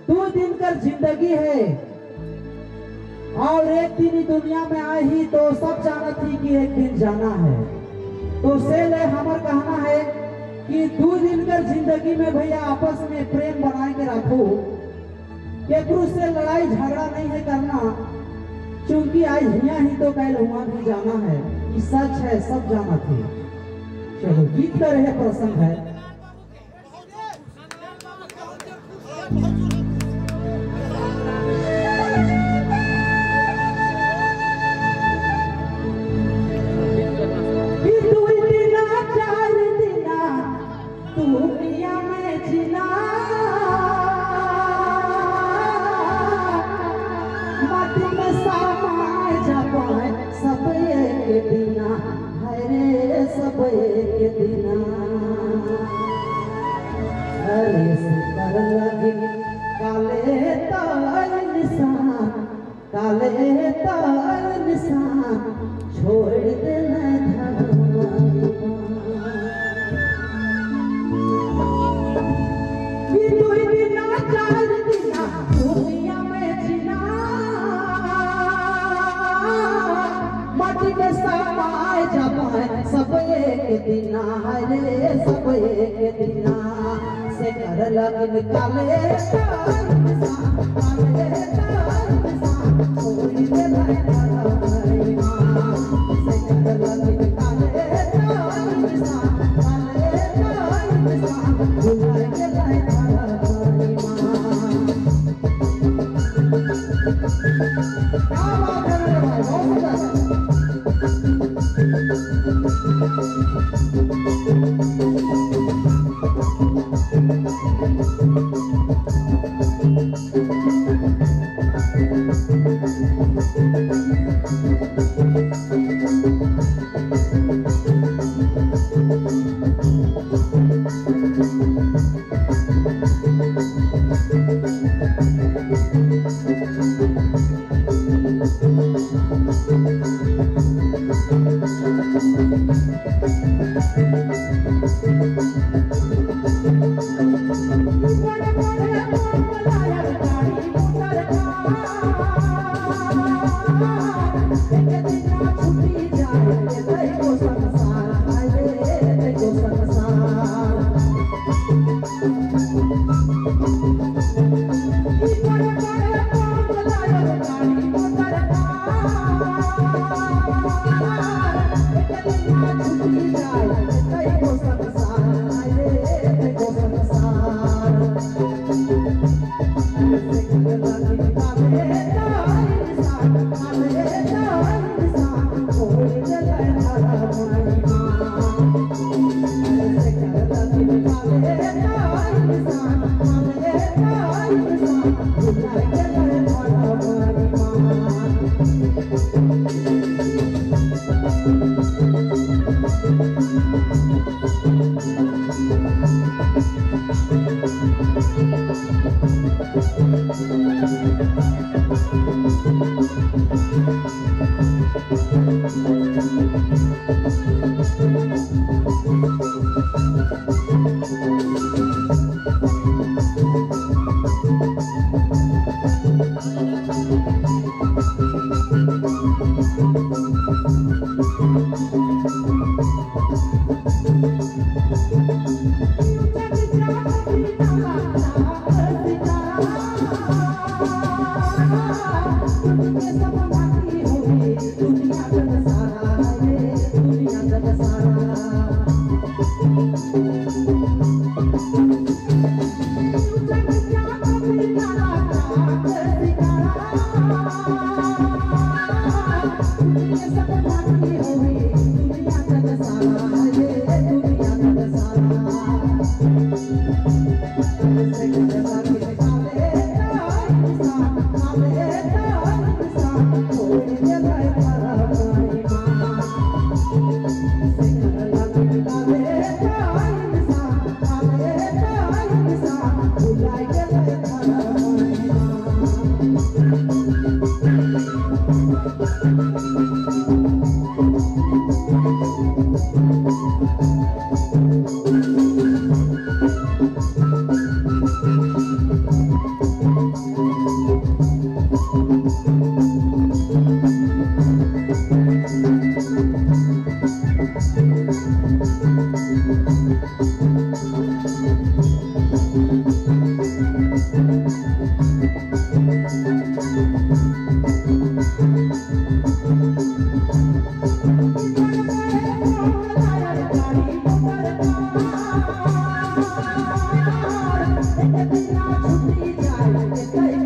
2 दिन का जिंदगी है और एक दिन ही दुनिया में आई ही तो सब जाना थी कि एक दिन जाना है। तो से ले हमार कहना है कि 2 दिन का जिंदगी में भैया आपस में प्रेम बना के रखो, केकरू से लड़ाई झगड़ा नहीं है करना, क्योंकि आज यहाँ ही तो कल वहां भी जाना है। ये सच है, सब जाना थे। चलो गीत का रहे प्रसंग है। काले ताल निशान छोड़ देना दुनिया में जीना माटी में समाए जाए सब एक दिना रे सब एक दिना से कर लगन काले ताल निशान काले ताल निशान छोड़ देना भाई मां से कर लगन काले ताल निशान काले ताल निशान भुला के भाई मां क्या बात है मेरे भाई, बहुत अच्छा दिना छुट्टी जाए